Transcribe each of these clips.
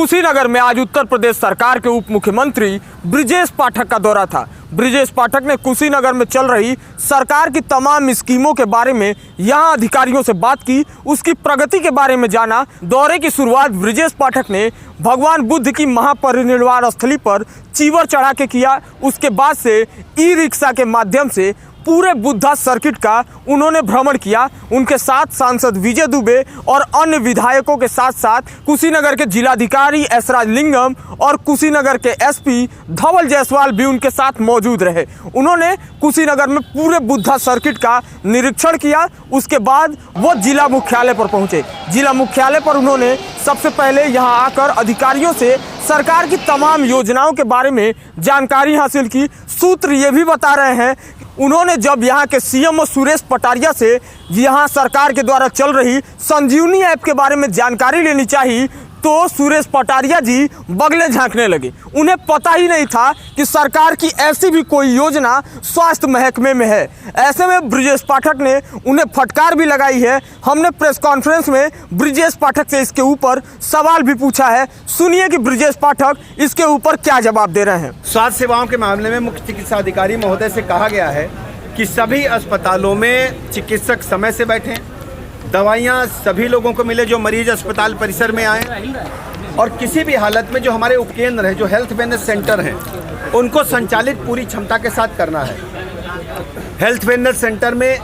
कुशीनगर में आज उत्तर प्रदेश सरकार के उप मुख्यमंत्री ब्रिजेश पाठक का दौरा था। ब्रिजेश पाठक ने कुशीनगर में चल रही सरकार की तमाम स्कीमों के बारे में यहां अधिकारियों से बात की, उसकी प्रगति के बारे में जाना। दौरे की शुरुआत ब्रिजेश पाठक ने भगवान बुद्ध की महापरिनिर्वाण स्थली पर चीवर चढ़ा के किया। उसके बाद से ई रिक्शा के माध्यम से पूरे बुद्धा सर्किट का उन्होंने भ्रमण किया। उनके साथ सांसद विजय दुबे और अन्य विधायकों के साथ साथ कुशीनगर के जिलाधिकारी एस राजलिंगम और कुशीनगर के एसपी धवल जायसवाल भी उनके साथ मौजूद रहे। उन्होंने कुशीनगर में पूरे बुद्धा सर्किट का निरीक्षण किया। उसके बाद वो जिला मुख्यालय पर पहुंचे। जिला मुख्यालय पर उन्होंने सबसे पहले यहां आकर अधिकारियों से सरकार की तमाम योजनाओं के बारे में जानकारी हासिल की। सूत्र ये भी बता रहे हैं, उन्होंने जब यहाँ के सीएम सुरेश पटारिया से यहाँ सरकार के द्वारा चल रही संजीवनी ऐप के बारे में जानकारी लेनी चाहिए तो सुरेश पटारिया जी बगले झांकने लगे। उन्हें पता ही नहीं था कि सरकार की ऐसी भी कोई योजना स्वास्थ्य महकमे में है। ऐसे में ब्रिजेश पाठक ने उन्हें फटकार भी लगाई है। हमने प्रेस कॉन्फ्रेंस में ब्रिजेश पाठक से इसके ऊपर सवाल भी पूछा है। सुनिए कि ब्रिजेश पाठक इसके ऊपर क्या जवाब दे रहे हैं। स्वास्थ्य सेवाओं के मामले में मुख्य चिकित्सा अधिकारी महोदय से कहा गया है कि सभी अस्पतालों में चिकित्सक समय से बैठें, दवाइयाँ सभी लोगों को मिले जो मरीज अस्पताल परिसर में आए, और किसी भी हालत में जो हमारे उपकेंद्र हैं, जो हेल्थ वेलनेस सेंटर हैं, उनको संचालित पूरी क्षमता के साथ करना है। हेल्थ वेलनेस सेंटर में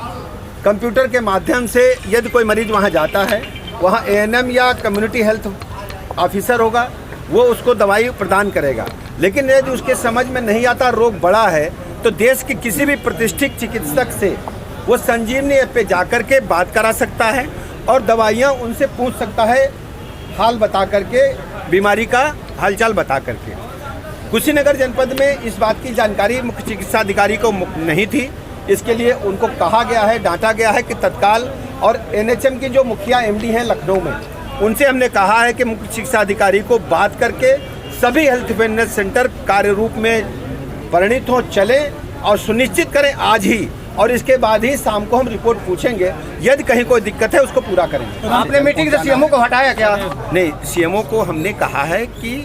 कंप्यूटर के माध्यम से यदि कोई मरीज वहां जाता है, वहां एएनएम या कम्युनिटी हेल्थ ऑफिसर होगा, वो उसको दवाई प्रदान करेगा। लेकिन यदि उसके समझ में नहीं आता, रोग बड़ा है, तो देश के किसी भी प्रतिष्ठित चिकित्सक से वो संजीवनी ऐप पे जाकर के बात करा सकता है और दवाइयाँ उनसे पूछ सकता है, हाल बता करके, बीमारी का हालचाल बता करके। कुशीनगर जनपद में इस बात की जानकारी मुख्य चिकित्सा अधिकारी को नहीं थी। इसके लिए उनको कहा गया है, डांटा गया है कि तत्काल, और एनएचएम की जो मुखिया एमडी हैं लखनऊ में, उनसे हमने कहा है कि मुख्य चिकित्सा अधिकारी को बात करके सभी हेल्थ वेलनेस सेंटर कार्य रूप में परिणित हो, चले और सुनिश्चित करें आज ही, और इसके बाद ही शाम को हम रिपोर्ट पूछेंगे। यदि कहीं कोई दिक्कत है उसको पूरा करेंगे। आपने मीटिंग से सीएमओ को हटाया क्या? नहीं, सीएमओ को हमने कहा है कि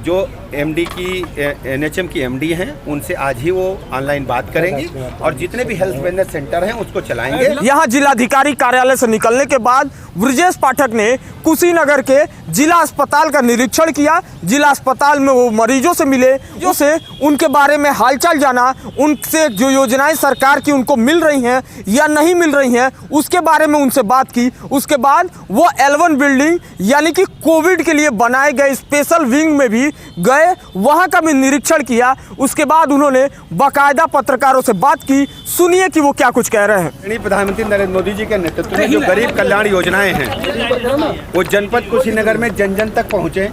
जो एमडी की एनएचएम की एमडी हैं, उनसे आज ही वो ऑनलाइन बात करेंगी और जितने भी हेल्थ वेलनेस सेंटर हैं उसको चलाएंगे। यहाँ जिलाधिकारी कार्यालय से निकलने के बाद ब्रिजेश पाठक ने कुशीनगर के जिला अस्पताल का निरीक्षण किया। जिला अस्पताल में वो मरीजों से मिले, जो से उनके बारे में हालचाल जाना, उनसे जो योजनाएं सरकार की उनको मिल रही हैं या नहीं मिल रही हैं उसके बारे में उनसे बात की। उसके बाद वो L1 बिल्डिंग यानी कि कोविड के लिए बनाए गए स्पेशल विंग में भी गए, वहां का भी निरीक्षण किया। उसके बाद उन्होंने बाकायदा पत्रकारों से बात की। सुनिए कि वो क्या कुछ कह रहे हैं। प्रधानमंत्री नरेंद्र मोदी जी के नेतृत्व में जो गरीब कल्याण योजनाएं हैं वो जनपद कुशीनगर में जन जन तक पहुंचे,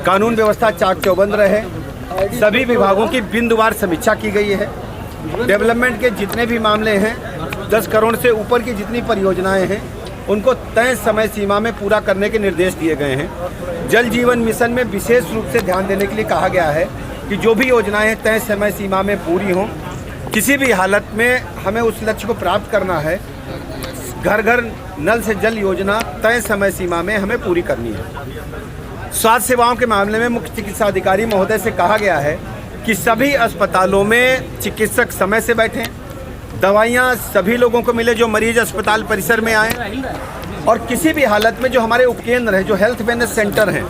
कानून व्यवस्था चाक चौबंद रहे, सभी विभागों की बिंदुवार समीक्षा की गई है। डेवलपमेंट के जितने भी मामले हैं, 10 करोड़ से ऊपर की जितनी परियोजनाएं हैं, उनको तय समय सीमा में पूरा करने के निर्देश दिए गए हैं। जल जीवन मिशन में विशेष रूप से ध्यान देने के लिए कहा गया है कि जो भी योजनाएं तय समय सीमा में पूरी हों। किसी भी हालत में हमें उस लक्ष्य को प्राप्त करना है। घर घर नल से जल योजना तय समय सीमा में हमें पूरी करनी है। स्वास्थ्य सेवाओं के मामले में मुख्य चिकित्सा अधिकारी महोदय से कहा गया है कि सभी अस्पतालों में चिकित्सक समय से बैठें, दवाइयाँ सभी लोगों को मिले जो मरीज अस्पताल परिसर में आए, और किसी भी हालत में जो हमारे उपकेंद्र हैं, जो हेल्थ वेलनेस सेंटर हैं,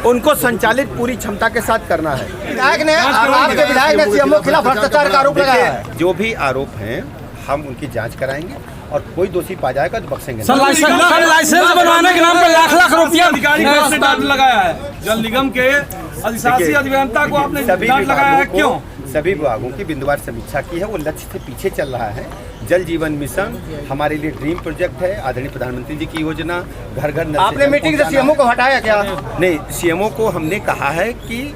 उनको संचालित पूरी क्षमता के साथ करना है। विधायक ने, आपके विधायक ने सीएमओ के खिलाफ भ्रष्टाचार का आरोप लगाया है। जो भी आरोप हैं हम उनकी जांच कराएंगे और कोई दोषी पा जाएगा तो बख्शेंगे। सर लाइसेंस बनवाने के नाम पे लाख रुपया डांट लगाया है। जल निगम के अधिशासी अभियंता को आपने डांट लगाया है, क्यों? सभी विभागों की बिंदुवार समीक्षा की है। वो लक्ष्य से पीछे चल रहा है। जल जीवन मिशन हमारे लिए ड्रीम प्रोजेक्ट है। आदरणीय प्रधानमंत्री जी की योजना, घर घर नल। आपने मीटिंग से सीएमओ को हटाया क्या? नहीं, सीएमओ को हमने कहा है कि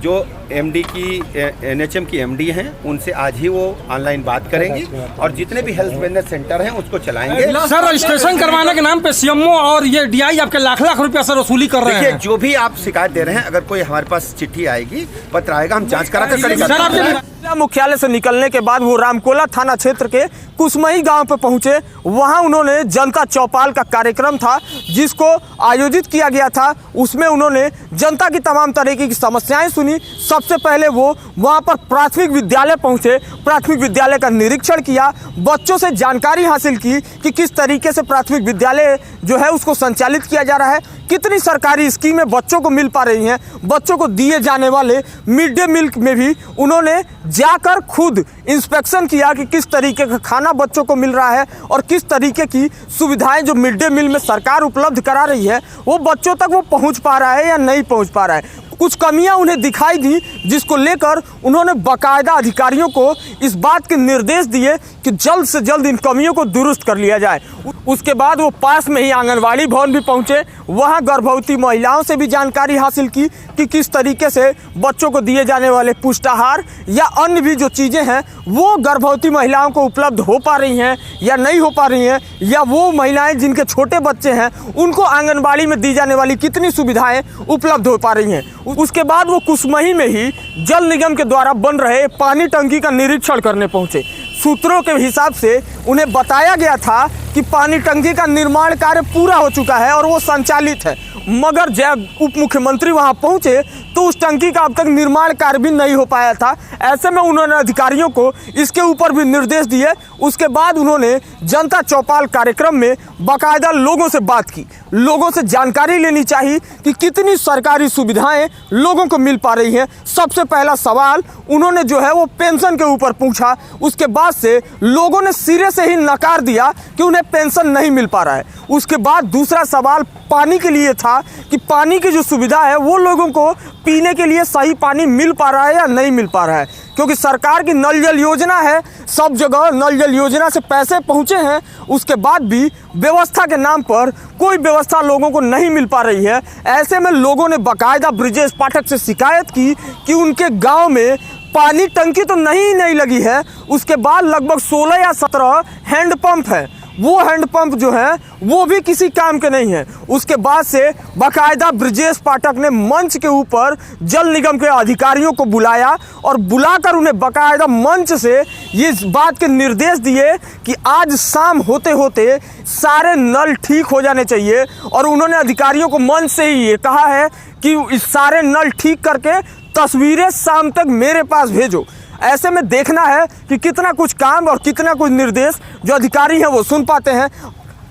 जो एमडी की एनएचएम की एमडी हैं, उनसे आज ही वो ऑनलाइन बात करेंगी और जितने भी हेल्थ वेलनेस सेंटर हैं उसको चलाएंगे। सर रजिस्ट्रेशन करवाने के नाम पे सीएमओ और ये डीआई आपके लाख रुपया सर वसूली कर रहे हैं। जो भी आप शिकायत दे रहे हैं, अगर कोई हमारे पास चिट्ठी आएगी, पत्र आएगा, हम जांच करा कर करेंगे। जिला मुख्यालय से निकलने के बाद वो रामकोला थाना क्षेत्र के कुसमई गांव पर पहुंचे। वहां उन्होंने जनता चौपाल का कार्यक्रम था जिसको आयोजित किया गया था। उसमें उन्होंने जनता की तमाम तरीके की समस्याएं सुनी। सबसे पहले वो वहां पर प्राथमिक विद्यालय पहुंचे, प्राथमिक विद्यालय का निरीक्षण किया, बच्चों से जानकारी हासिल की कि किस तरीके से प्राथमिक विद्यालय जो है उसको संचालित किया जा रहा है, कितनी सरकारी स्कीमें बच्चों को मिल पा रही हैं। बच्चों को दिए जाने वाले मिड डे मील में भी उन्होंने जाकर खुद इंस्पेक्शन किया कि किस तरीके का खाना बच्चों को मिल रहा है और किस तरीके की सुविधाएं जो मिड डे मील में सरकार उपलब्ध करा रही है वो बच्चों तक वो पहुंच पा रहा है या नहीं पहुंच पा रहा है। कुछ कमियां उन्हें दिखाई दी जिसको लेकर उन्होंने बाकायदा अधिकारियों को इस बात के निर्देश दिए कि जल्द से जल्द इन कमियों को दुरुस्त कर लिया जाए। उसके बाद वो पास में ही आंगनवाड़ी भवन भी पहुंचे। वहां गर्भवती महिलाओं से भी जानकारी हासिल की कि किस तरीके से बच्चों को दिए जाने वाले पुष्टाहार या अन्य भी जो चीज़ें हैं वो गर्भवती महिलाओं को उपलब्ध हो पा रही हैं या नहीं हो पा रही हैं, या वो महिलाएं जिनके छोटे बच्चे हैं उनको आंगनबाड़ी में दी जाने वाली कितनी सुविधाएं उपलब्ध हो पा रही हैं। उसके बाद वो कुसमई में ही जल निगम के द्वारा बन रहे पानी टंकी का निरीक्षण करने पहुंचे। सूत्रों के हिसाब से उन्हें बताया गया था कि पानी टंकी का निर्माण कार्य पूरा हो चुका है और वो संचालित है, मगर जब उप मुख्यमंत्री वहां पहुंचे तो उस टंकी का अब तक निर्माण कार्य भी नहीं हो पाया था। ऐसे में उन्होंने अधिकारियों को इसके ऊपर भी निर्देश दिए। उसके बाद उन्होंने जनता चौपाल कार्यक्रम में बाकायदा लोगों से बात की, लोगों से जानकारी लेनी चाहिए कि कितनी सरकारी सुविधाएं लोगों को मिल पा रही हैं। सबसे पहला सवाल उन्होंने जो है वो पेंशन के ऊपर पूछा। उसके बाद से लोगों ने सिरे से ही नकार दिया कि उन्हें पेंशन नहीं मिल पा रहा है। उसके बाद दूसरा सवाल पानी के लिए था कि पानी की जो सुविधा है वो लोगों को पीने के लिए सही पानी मिल पा रहा है या नहीं मिल पा रहा है, क्योंकि सरकार की नल जल योजना है, सब जगह नल जल योजना से पैसे पहुंचे हैं, उसके बाद भी व्यवस्था के नाम पर कोई व्यवस्था लोगों को नहीं मिल पा रही है। ऐसे में लोगों ने बाकायदा ब्रिजेश पाठक से शिकायत की कि उनके गांव में पानी टंकी तो नहीं लगी है। उसके बाद लगभग 16 या 17 हैंडपंप है, वो हैंडपंप जो है वो भी किसी काम के नहीं है। उसके बाद से बाकायदा ब्रिजेश पाठक ने मंच के ऊपर जल निगम के अधिकारियों को बुलाया और बुलाकर उन्हें बाकायदा मंच से ये बात के निर्देश दिए कि आज शाम होते होते सारे नल ठीक हो जाने चाहिए। और उन्होंने अधिकारियों को मंच से ही ये कहा है कि इस सारे नल ठीक करके तस्वीरें शाम तक मेरे पास भेजो। ऐसे में देखना है कि कितना कुछ काम और कितना कुछ निर्देश जो अधिकारी हैं वो सुन पाते हैं।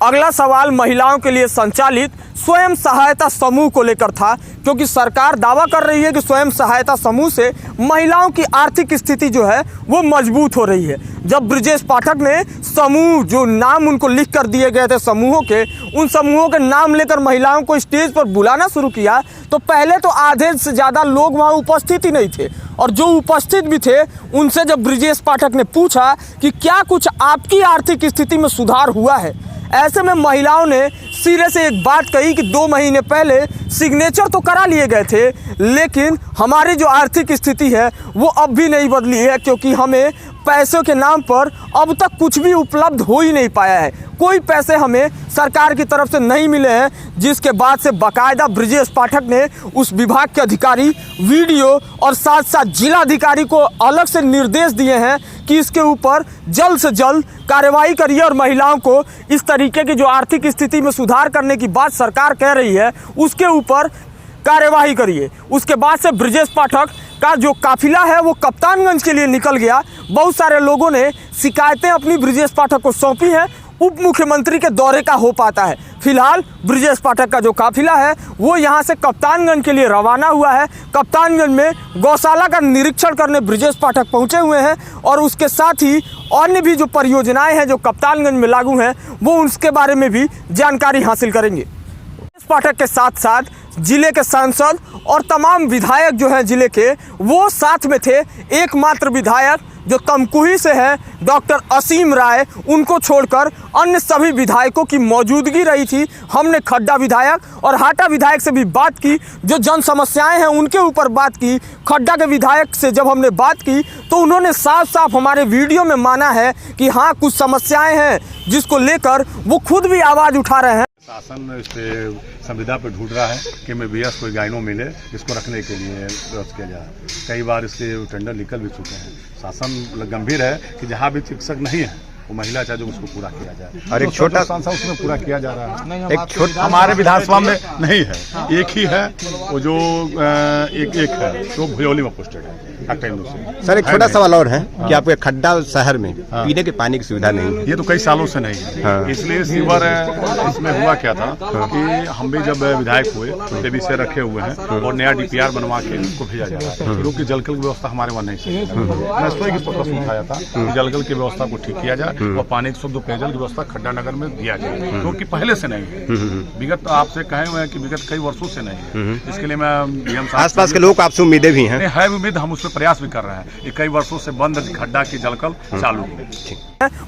अगला सवाल महिलाओं के लिए संचालित स्वयं सहायता समूह को लेकर था, क्योंकि सरकार दावा कर रही है कि स्वयं सहायता समूह से महिलाओं की आर्थिक स्थिति जो है वो मजबूत हो रही है। जब ब्रिजेश पाठक ने समूह जो नाम उनको लिख कर दिए गए थे समूहों के, उन समूहों के नाम लेकर महिलाओं को स्टेज पर बुलाना शुरू किया तो पहले तो आधे से ज़्यादा लोग वहाँ उपस्थित ही नहीं थे, और जो उपस्थित भी थे उनसे जब ब्रिजेश पाठक ने पूछा कि क्या कुछ आपकी आर्थिक स्थिति में सुधार हुआ है, ऐसे में महिलाओं ने सिरे से एक बात कही कि 2 महीने पहले सिग्नेचर तो करा लिए गए थे, लेकिन हमारी जो आर्थिक स्थिति है वो अब भी नहीं बदली है, क्योंकि हमें पैसों के नाम पर अब तक कुछ भी उपलब्ध हो ही नहीं पाया है। कोई पैसे हमें सरकार की तरफ से नहीं मिले हैं। जिसके बाद से बाकायदा ब्रिजेश पाठक ने उस विभाग के अधिकारी, वीडियो और साथ साथ जिलाधिकारी को अलग से निर्देश दिए हैं कि इसके ऊपर जल्द से जल्द कार्रवाई करिए और महिलाओं को इस तरीके की जो आर्थिक स्थिति में सुधार करने की बात सरकार कह रही है उसके ऊपर कार्यवाही करिए। उसके बाद से ब्रिजेश पाठक का जो काफिला है वो कप्तानगंज के लिए निकल गया। बहुत सारे लोगों ने शिकायतें अपनी ब्रिजेश पाठक को सौंपी हैं। उप मुख्यमंत्री के दौरे का हो पाता है। फिलहाल ब्रिजेश पाठक का जो काफिला है वो यहाँ से कप्तानगंज के लिए रवाना हुआ है। कप्तानगंज में गौशाला का निरीक्षण करने ब्रिजेश पाठक पहुँचे हुए हैं और उसके साथ ही अन्य भी जो परियोजनाएं हैं जो कप्तानगंज में लागू हैं वो उसके बारे में भी जानकारी हासिल करेंगे। ब्रिजेश पाठक के साथ साथ जिले के सांसद और तमाम विधायक जो हैं जिले के वो साथ में थे। एकमात्र विधायक जो तमकुही से है डॉक्टर असीम राय, उनको छोड़कर अन्य सभी विधायकों की मौजूदगी रही थी। हमने खड्डा विधायक और हाटा विधायक से भी बात की, जो जन समस्याएं हैं उनके ऊपर बात की। खड्डा के विधायक से जब हमने बात की तो उन्होंने साफ साफ हमारे वीडियो में माना है कि हाँ कुछ समस्याएं हैं जिसको लेकर वो खुद भी आवाज़ उठा रहे हैं। शासन इस पे संविदा पे ढूंढ रहा है कि MBBS कोई गायनों मिले इसको रखने के लिए व्यवस्था किया जाए। कई बार इसके टेंडर निकल भी चुके हैं। शासन गंभीर है कि जहाँ भी चिकित्सक नहीं है वो महिला चाहे जो उसको पूरा किया जाए और एक छोटा संस्था उसमें पूरा किया जा रहा है। एक छोटा हमारे विधानसभा में नहीं है, एक ही है वो जो एक है तो भुजौली में पोस्टेड है। सर एक छोटा सवाल और है कि आपके खड्डा शहर में पीने के पानी की सुविधा नहीं है। ये तो कई सालों से नहीं है, इसलिए सीवर इसमें हुआ क्या था कि हम भी जब विधायक हुए तो विषय रखे हुए हैं और नया DPR बनवा के उसको भेजा जा रहा है क्योंकि जलकल की व्यवस्था हमारे वहाँ नहीं सही है। मैं स्वयं की प्रश्न उठाया था कि जलकल की व्यवस्था को ठीक किया जाए और पानी की शुद्ध पेयजल की व्यवस्था खड्डा नगर में दिया जाए क्योंकि पहले से नहीं है। विगत आपसे कहे हुए हैं कि विगत कई वर्षों से नहीं है। इसके लिए मैं आसपास के लोग आपसे उम्मीदें भी हैं, है उम्मीद, हम उसमें प्रयास भी कर रहे हैं। ये कई वर्षों से बंद खड्डा की जलकल चालू है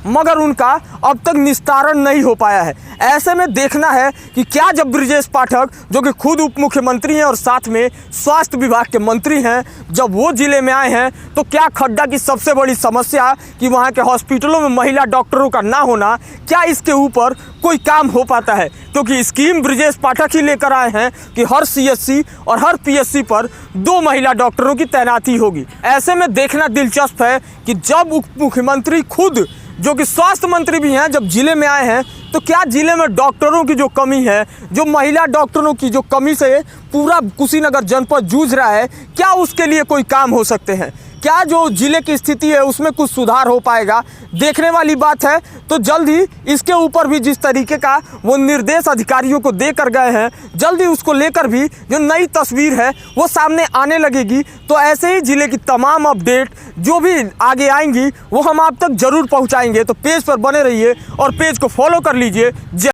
मगर उनका अब तक निस्तारण नहीं हो पाया है। ऐसे में देखना है कि क्या जब ब्रिजेश पाठक जो कि खुद उप मुख्यमंत्री हैं और साथ में स्वास्थ्य विभाग के मंत्री हैं, जब वो जिले में आए हैं तो क्या खड्डा की सबसे बड़ी समस्या कि वहाँ के हॉस्पिटलों में महिला डॉक्टरों का ना होना, क्या इसके ऊपर कोई काम हो पाता है? क्योंकि स्कीम ब्रिजेश पाठक ही लेकर आए हैं कि हर CSC और हर PSC पर 2 महिला डॉक्टरों की तैनाती होगी। ऐसे में देखना दिलचस्प है कि जब उप मुख्यमंत्री खुद जो कि स्वास्थ्य मंत्री भी हैं जब जिले में आए हैं तो क्या जिले में डॉक्टरों की जो कमी है, जो महिला डॉक्टरों की जो कमी से पूरा कुशीनगर जनपद जूझ रहा है, क्या उसके लिए कोई काम हो सकते हैं? क्या जो जिले की स्थिति है उसमें कुछ सुधार हो पाएगा? देखने वाली बात है। तो जल्द ही इसके ऊपर भी जिस तरीके का वो निर्देश अधिकारियों को देकर गए हैं, जल्दी उसको लेकर भी जो नई तस्वीर है वो सामने आने लगेगी। तो ऐसे ही जिले की तमाम अपडेट जो भी आगे आएंगी वो हम आप तक जरूर पहुंचाएंगे। तो पेज पर बने रहिए और पेज को फॉलो कर लीजिए।